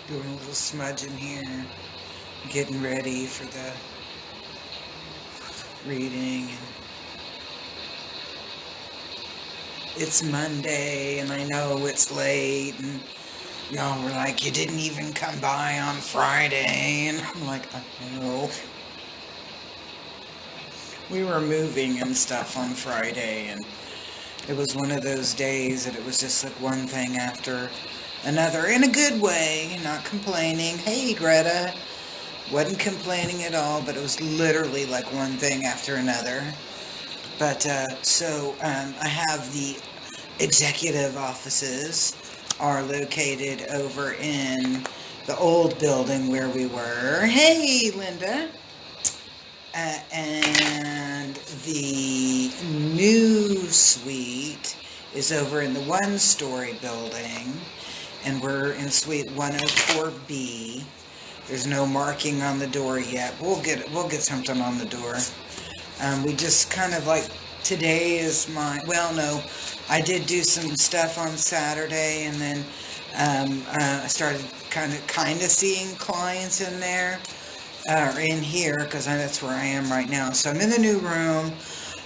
Doing a little smudging here, getting ready for the reading. And it's Monday, and I know it's late, and y'all were like, you didn't even come by on Friday, and I'm like, I know. We were moving and stuff on Friday, and it was one of those days that it was just like one thing after another, in a good way, not complaining. Hey, Greta. Wasn't complaining at all, but it was literally like one thing after another. But I have the executive offices are located over in the old building where we were. Hey, Linda. And the new suite is over in the one-story building, and we're in suite 104B. There's no marking on the door yet. We'll get something on the door. We just kind of like, today is no, I did do some stuff on Saturday, and then I started kind of seeing clients in there, or in here, because that's where I am right now. So I'm in the new room.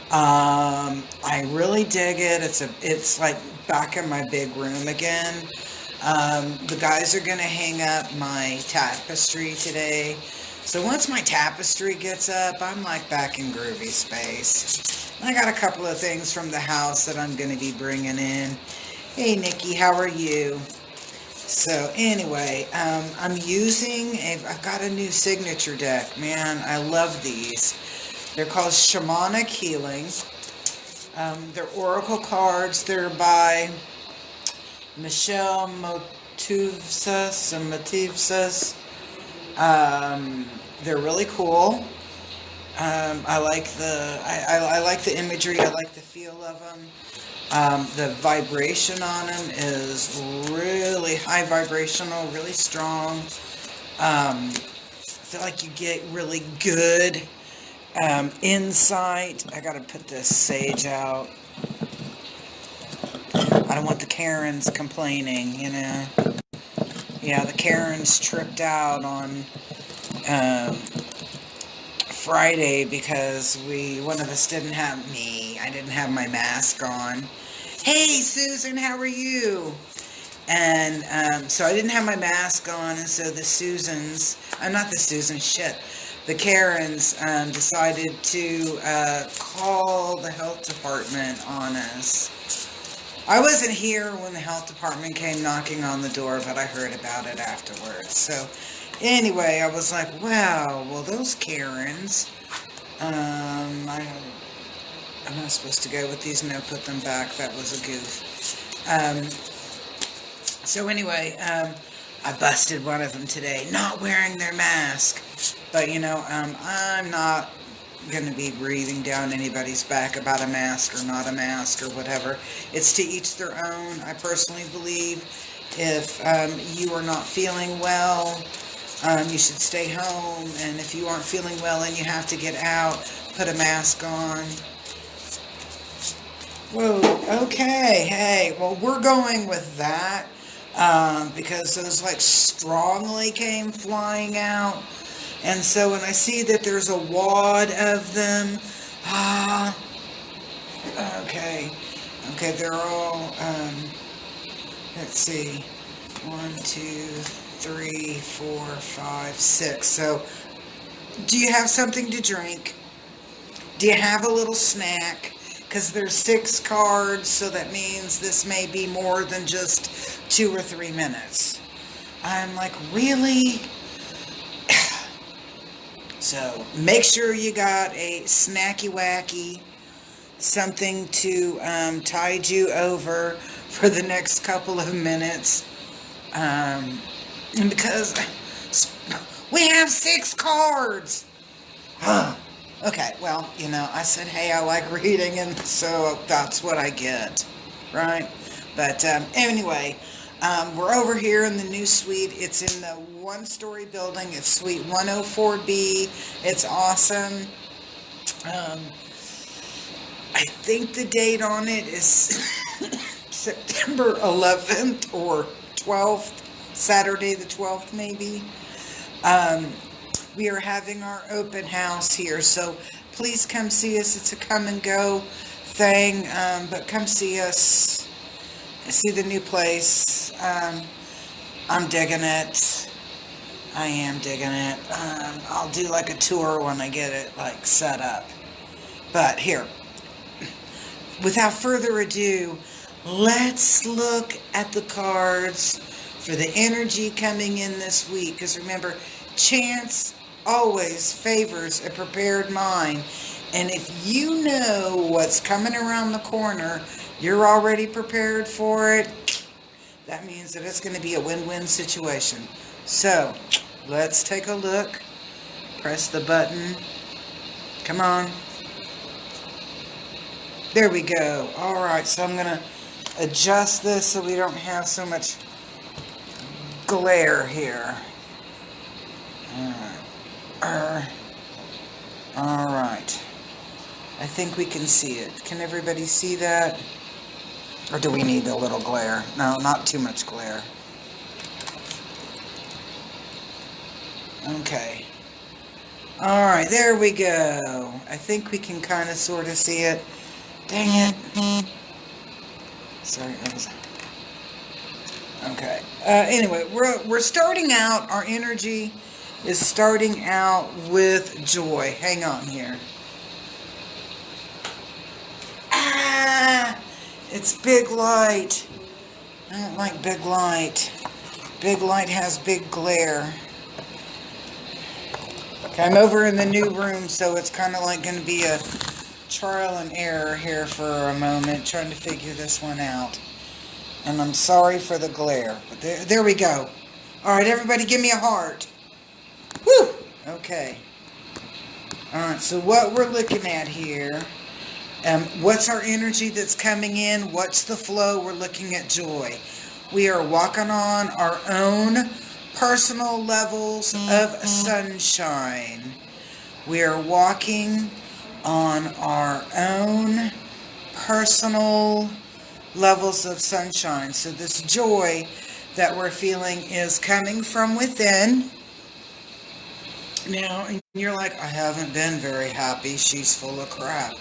I really dig it. It's like back in my big room again. The guys are going to hang up my tapestry today. So once my tapestry gets up, I'm like back in groovy space. I got a couple of things from the house that I'm going to be bringing in. Hey, Nikki, how are you? So anyway, I've got a new signature deck. Man, I love these. They're called Shamanic Healing. They're oracle cards. They're by Michelle Motivsas. They're really cool. I like the imagery. I like the feel of them. The vibration on them is really high vibrational, really strong. I feel like you get really good insight. I gotta put this sage out. I don't want the Karens complaining, you know. Yeah, the Karens tripped out on Friday because one of us didn't have I didn't have my mask on. Hey, Susan, how are you? And so I didn't have my mask on, and so the Karens decided to call the health department on us. I wasn't here when the health department came knocking on the door, but I heard about it afterwards. So anyway, I was like, wow, well, those Karens, I'm not supposed to go with these. No, put them back. That was a goof. So anyway, I busted one of them today, not wearing their mask. But, I'm not going to be breathing down anybody's back about a mask or not a mask or whatever. It's to each their own. I personally believe if you are not feeling well, you should stay home. And if you aren't feeling well and you have to get out, put a mask on. Whoa, okay, hey, well, we're going with that, because those, like, strongly came flying out, and so when I see that there's a wad of them, okay, they're all, let's see, 1, 2, 3, 4, 5, 6, so, do you have something to drink? Do you have a little snack? Because there's 6 cards, so that means this may be more than just 2 or 3 minutes. I'm like, really? So make sure you got a snacky wacky, something to tide you over for the next couple of minutes. And because we have 6 cards. Okay, well, I said, hey, I like reading, and so that's what I get, right? But anyway, we're over here in the new suite. It's in the one-story building. It's suite 104B. It's awesome. I think the date on it is September 11th or 12th, Saturday the 12th, maybe. We are having our open house here, so please come see us. It's a come and go thing, but come see us, see the new place. I'm digging it. I am digging it. I'll do like a tour when I get it like set up. But here, without further ado, let's look at the cards for the energy coming in this week. Because remember, chance always favors a prepared mind. And if you know what's coming around the corner, you're already prepared for it, that means that it's going to be a win-win situation. So, let's take a look. Press the button. Come on. There we go. Alright, so I'm going to adjust this so we don't have so much glare here. Alright. I think we can see it. Can everybody see that? Or do we need a little glare? No, not too much glare. Okay. Alright, there we go. I think we can kind of sort of see it. Dang it. Sorry, that was... Okay. Anyway, we're starting out, our energy is starting out with joy. Hang on here. Ah! It's big light. I don't like big light. Big light has big glare. Okay, I'm over in the new room, so it's kind of like going to be a trial and error here for a moment, trying to figure this one out. And I'm sorry for the glare, but there we go. Alright, everybody give me a heart. Woo! Okay. Alright, so what we're looking at here, what's our energy that's coming in? What's the flow? We're looking at joy. We are walking on our own personal levels of sunshine. We are walking on our own personal levels of sunshine. So this joy that we're feeling is coming from within. Now, you're like, I haven't been very happy. She's full of crap.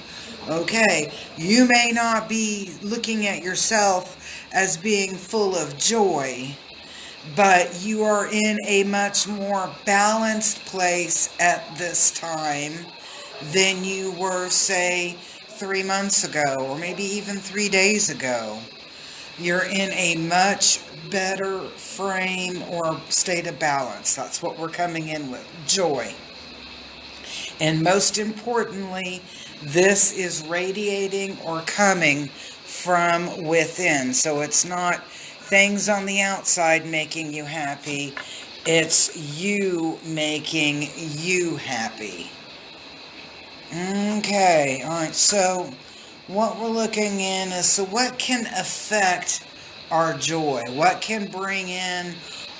Okay, you may not be looking at yourself as being full of joy, but you are in a much more balanced place at this time than you were, say, 3 months ago, or maybe even 3 days ago. You're in a much better frame or state of balance. That's what we're coming in with, joy. And most importantly, this is radiating or coming from within. So it's not things on the outside making you happy. It's you making you happy. Okay, alright, so what we're looking in is, so what can affect our joy? What can bring in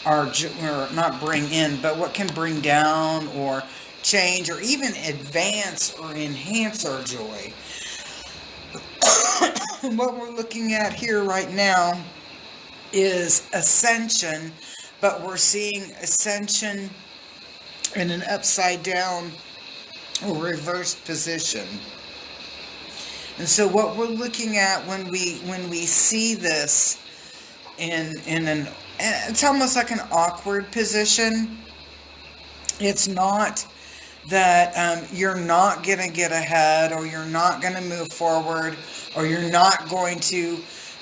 our joy, or not bring in, but what can bring down or change or even advance or enhance our joy? What we're looking at here right now is ascension, but we're seeing ascension in an upside down or reversed position. And so what we're looking at when we see this in an, it's almost like an awkward position. It's not that you're not going to get ahead, or you're not going to move forward, or you're not going to,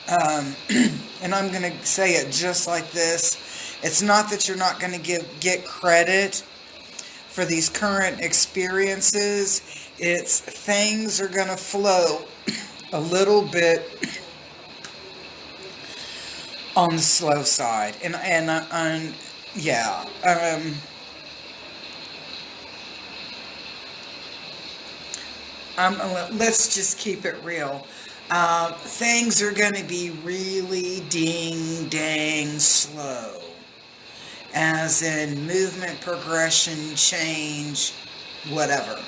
and I'm going to say it just like this, it's not that you're not going to get credit for these current experiences. It's things are going to flow a little bit on the slow side. Let's just keep it real. Things are going to be really ding-dang slow. As in movement, progression, change, whatever.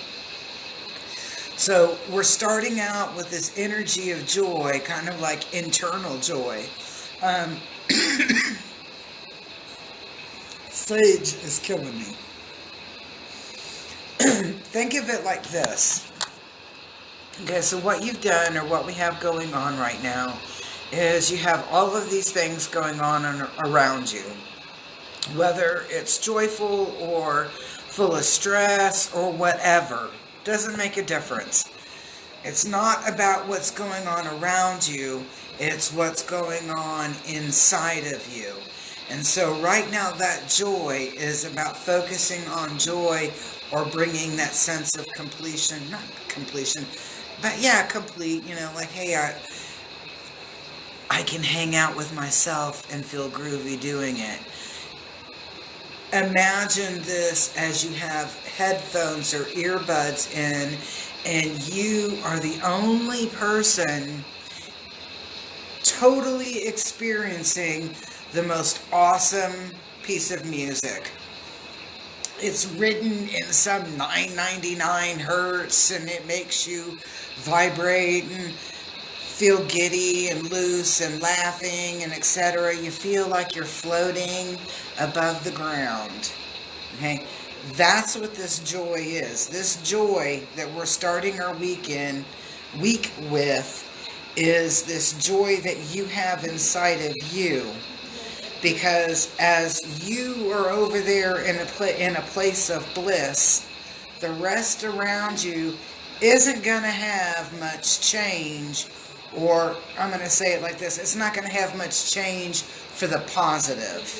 So we're starting out with this energy of joy, kind of like internal joy. Sage is killing me. Think of it like this. Okay, so what you've done, or what we have going on right now, is you have all of these things going on around you. Whether it's joyful or full of stress or whatever, doesn't make a difference. It's not about what's going on around you, it's what's going on inside of you. And so right now that joy is about focusing on joy, or bringing that sense of completion, not completion, but yeah, complete, like, hey, I can hang out with myself and feel groovy doing it. Imagine this as you have headphones or earbuds in, and you are the only person totally experiencing the most awesome piece of music. It's written in some 999 hertz, and it makes you vibrate and feel giddy and loose and laughing and etc. You feel like you're floating above the ground. Okay? That's what this joy is. This joy that we're starting our week with is this joy that you have inside of you. Because as you are over there in a place of bliss, the rest around you isn't going to have much change. Or I'm going to say it like this, it's not going to have much change for the positive.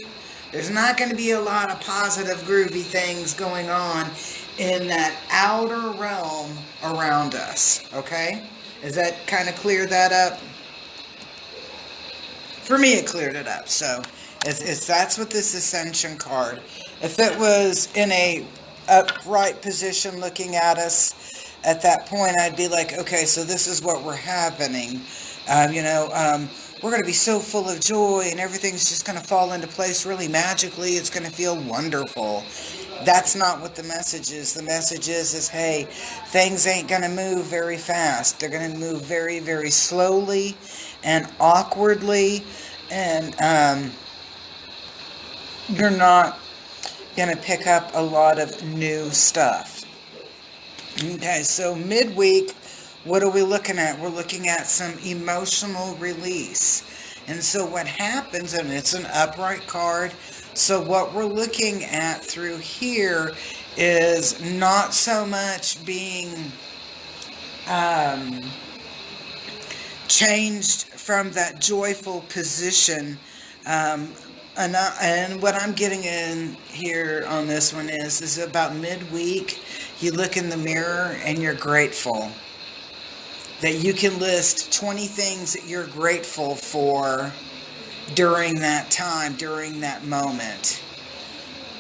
There's not going to be a lot of positive, groovy things going on in that outer realm around us. Okay? Does that kind of clear that up? For me, it cleared it up. So, that's what this Ascension card. If it was in a upright position looking at us, at that point, I'd be like, okay, so this is what we're happening. We're going to be so full of joy, and everything's just going to fall into place really magically. It's going to feel wonderful. That's not what the message is. The message is, hey, things ain't going to move very fast. They're going to move very, very slowly and awkwardly, and you're not going to pick up a lot of new stuff. Okay, so midweek, what are we looking at? We're looking at some emotional release. And so what happens, and it's an upright card, so what we're looking at through here is not so much being changed from that joyful position. And what I'm getting in here on this one is about midweek. You look in the mirror and you're grateful that you can list 20 things that you're grateful for during that time, during that moment,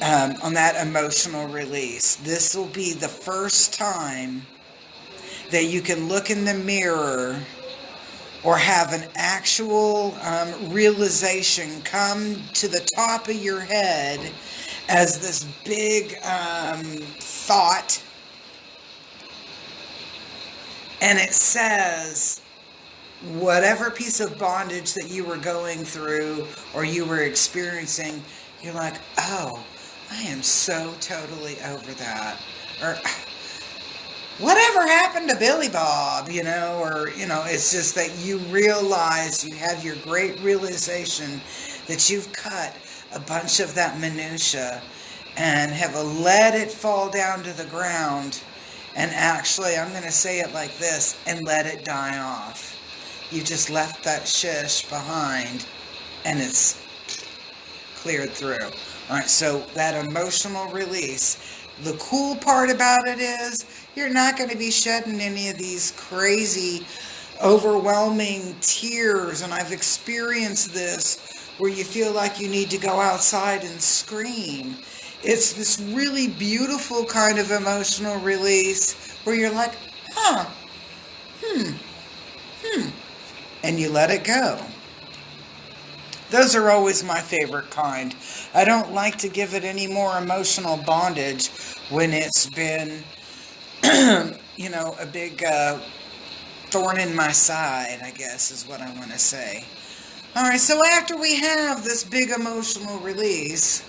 on that emotional release. This will be the first time that you can look in the mirror or have an actual realization come to the top of your head as this big thought. And it says, whatever piece of bondage that you were going through or you were experiencing, you're like, oh, I am so totally over that. Or, whatever happened to Billy Bob, or, it's just that you realize, you have your great realization that you've cut a bunch of that minutia and have let it fall down to the ground. And actually, I'm going to say it like this, and let it die off. You just left that shish behind, and it's cleared through. All right, so that emotional release. The cool part about it is you're not going to be shedding any of these crazy, overwhelming tears. And I've experienced this where you feel like you need to go outside and scream. It's this really beautiful kind of emotional release where you're like, and you let it go. Those are always my favorite kind. I don't like to give it any more emotional bondage when it's been, a big thorn in my side, I guess is what I want to say. All right, so after we have this big emotional release,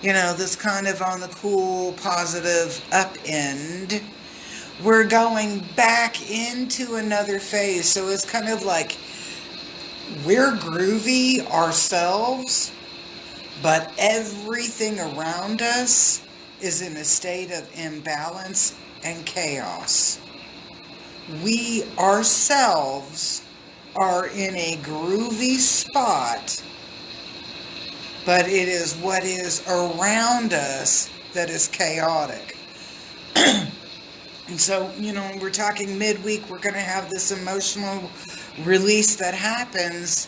this kind of on the cool, positive up end. We're going back into another phase. So it's kind of like we're groovy ourselves, but everything around us is in a state of imbalance and chaos. We ourselves are in a groovy spot, but it is what is around us that is chaotic. And so, we're talking midweek, we're going to have this emotional release that happens.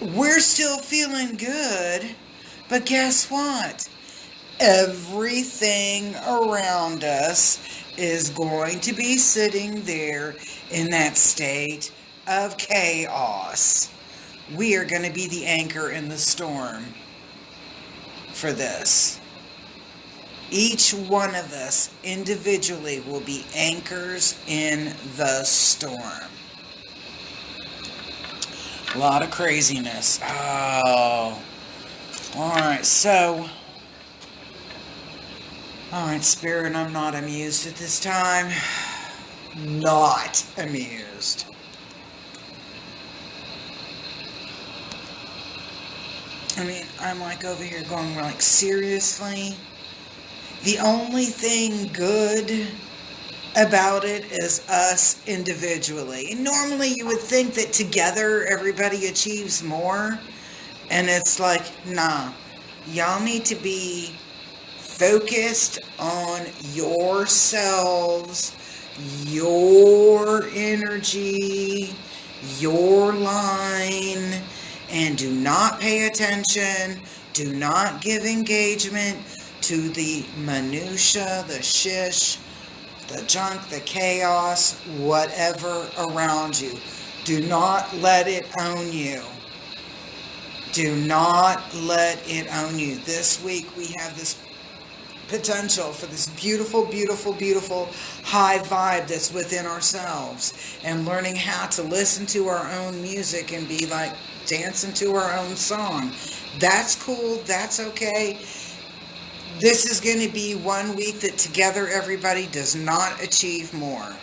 We're still feeling good, but guess what? Everything around us is going to be sitting there in that state of chaos. We are going to be the anchor in the storm for this. Each one of us individually will be anchors in the storm. A lot of craziness. Oh. Alright, Alright, Spirit, I'm not amused at this time. Not amused. I'm like over here going like, seriously? The only thing good about it is us individually. And normally you would think that together everybody achieves more. And it's like, nah. Y'all need to be focused on yourselves, your energy, your line, and do not pay attention, do not give engagement to the minutia, the shish, the junk, the chaos, whatever around you. Do not let it own you. Do not let it own you. This week we have this potential for this beautiful, beautiful, beautiful high vibe that's within ourselves, and learning how to listen to our own music and be like dancing to our own song. That's cool. That's okay. This is going to be 1 week that together everybody does not achieve more.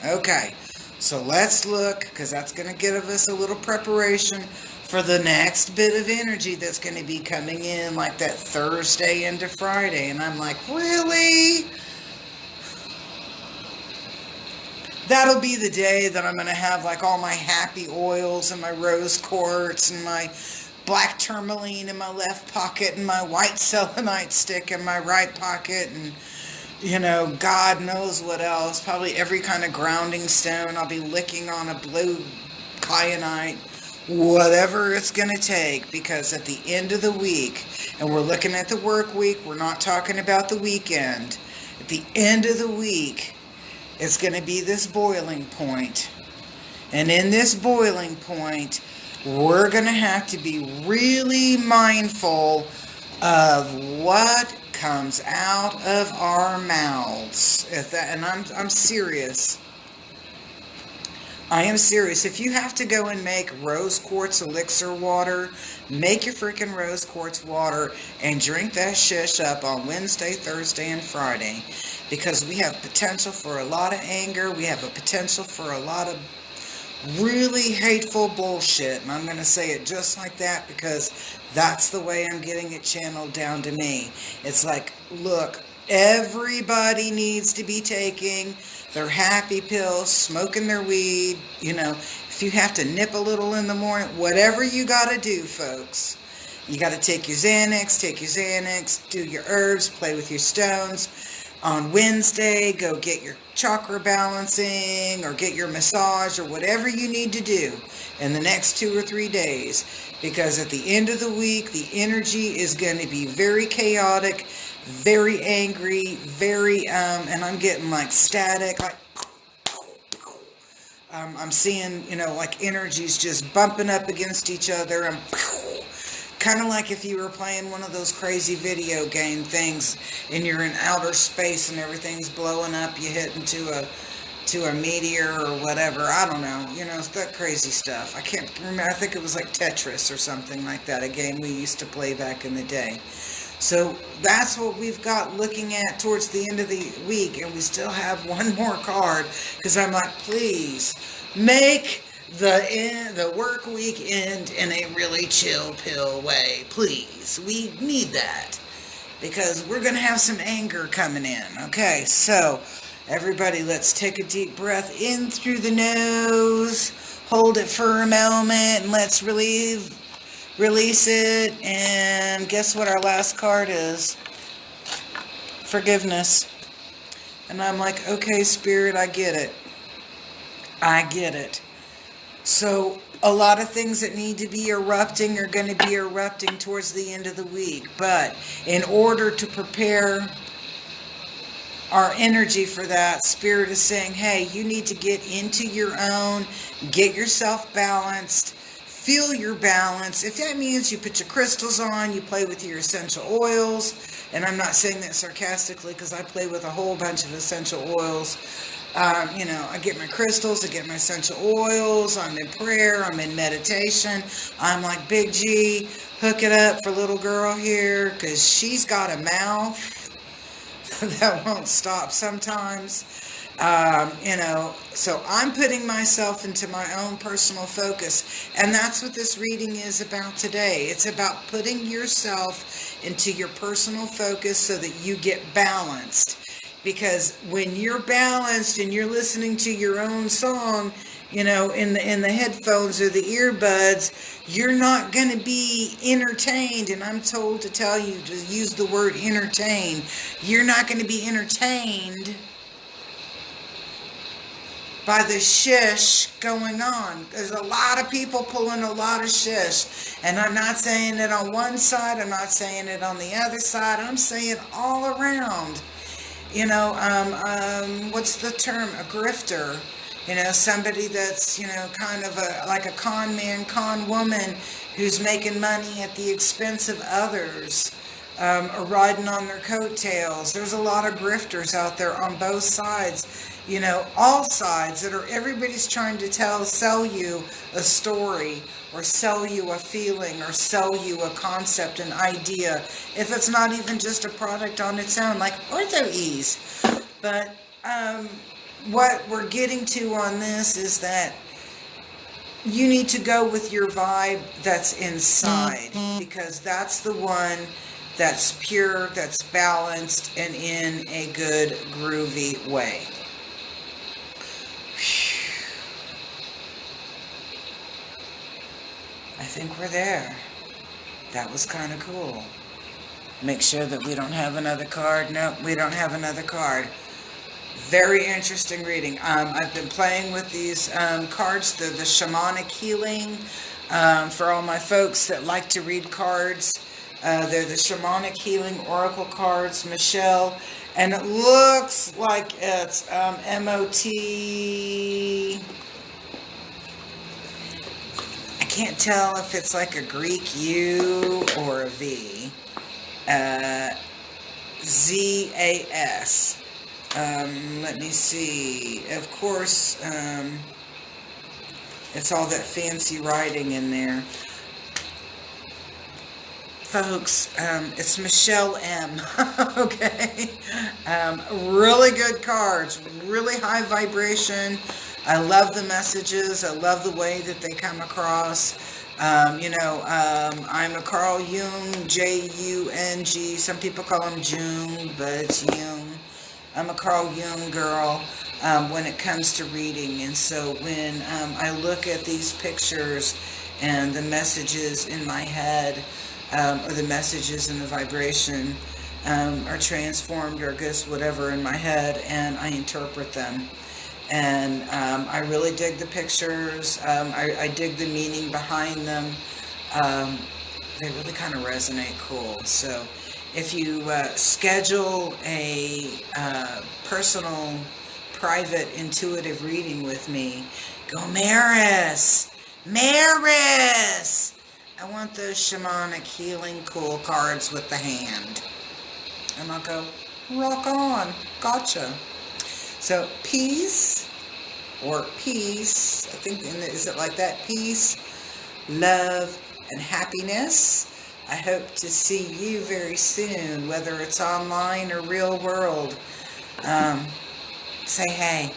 Okay, so let's look, because that's going to give us a little preparation for the next bit of energy that's going to be coming in like that Thursday into Friday. And I'm like, really? That'll be the day that I'm going to have like all my happy oils and my rose quartz and my black tourmaline in my left pocket and my white selenite stick in my right pocket, and God knows what else. Probably every kind of grounding stone. I'll be licking on a blue kyanite, whatever it's going to take, because at the end of the week, and we're looking at the work week, we're not talking about the weekend. At the end of the week, it's going to be this boiling point. And in this boiling point, we're going to have to be really mindful of what comes out of our mouths. And I'm serious. I am serious. If you have to go and make rose quartz elixir water, make your freaking rose quartz water and drink that shish up on Wednesday, Thursday, and Friday. Because we have potential for a lot of anger. We have a potential for a lot of really hateful bullshit. And I'm going to say it just like that because that's the way I'm getting it channeled down to me. It's like, look, everybody needs to be taking their happy pills, smoking their weed. If you have to nip a little in the morning, whatever you got to do, folks. You got to take your Xanax, do your herbs, play with your stones. On Wednesday, go get your chakra balancing or get your massage or whatever you need to do in the next 2 or 3 days. Because at the end of the week, the energy is going to be very chaotic, very angry, very, and I'm getting like static, like, I'm seeing, like energies just bumping up against each other, and kind of like if you were playing one of those crazy video game things and you're in outer space and everything's blowing up, you hit into a meteor or whatever. I don't know. It's that crazy stuff. I can't remember. I think it was like Tetris or something like that, a game we used to play back in the day. So that's what we've got looking at towards the end of the week. And we still have one more card because I'm like, please make the work week end in a really chill pill way. Please. We need that because we're going to have some anger coming in. Okay, so everybody, let's take a deep breath in through the nose. Hold it for a moment and let's release it. And guess what our last card is? Forgiveness. And I'm like, okay, Spirit, I get it. I get it. So a lot of things that need to be erupting are going to be erupting towards the end of the week. But in order to prepare our energy for that, Spirit is saying, hey, you need to get into your own, get yourself balanced, feel your balance. If that means you put your crystals on, you play with your essential oils, and I'm not saying that sarcastically because I play with a whole bunch of essential oils. I get my crystals, I get my essential oils, I'm in prayer, I'm in meditation. I'm like, Big G, hook it up for little girl here because she's got a mouth that won't stop sometimes. So I'm putting myself into my own personal focus. And that's what this reading is about today. It's about putting yourself into your personal focus so that you get balanced. Because when you're balanced and you're listening to your own song, in the headphones or the earbuds, you're not going to be entertained. And I'm told to tell you to use the word entertain. You're not going to be entertained by the shish going on. There's a lot of people pulling a lot of shish. And I'm not saying it on one side. I'm not saying it on the other side. I'm saying all around. What's the term? A grifter. Somebody that's, kind of like a con man, con woman who's making money at the expense of others, or riding on their coattails. There's a lot of grifters out there on both sides, all sides everybody's trying to sell you a story or sell you a feeling or sell you a concept, an idea, if it's not even just a product on its own, like OrthoEase. But, what we're getting to on this is that you need to go with your vibe that's inside, because that's the one that's pure, that's balanced, and in a good, groovy way. I think we're there. That was kind of cool. Make sure that we don't have another card. No, we don't have another card. Very interesting reading. I've been playing with these cards, the shamanic healing, for all my folks that like to read cards. They're the shamanic healing oracle cards, Michelle, and it looks like it's M-O-T. I can't tell if it's like a Greek U or a V. Z-A-S. Let me see. Of course, it's all that fancy writing in there. Folks, it's Michelle M. Okay. Really good cards. Really high vibration. I love the messages. I love the way that they come across. I'm a Carl Jung, J-U-N-G. Some people call him Jung, but it's Jung. I'm a Carl Jung girl when it comes to reading. And so when I look at these pictures and the messages in my head, or the messages in the vibration are transformed, or guess whatever in my head, and I interpret them. And I really dig the pictures. I dig the meaning behind them. They really kind of resonate cool. So if you schedule a personal, private, intuitive reading with me, go Maris! Maris! I want those shamanic healing cool cards with the hand. And I'll go, rock on. Gotcha. So peace, or peace, I think, is it like that? Peace, love, and happiness. I hope to see you very soon, whether it's online or real world. Say hey.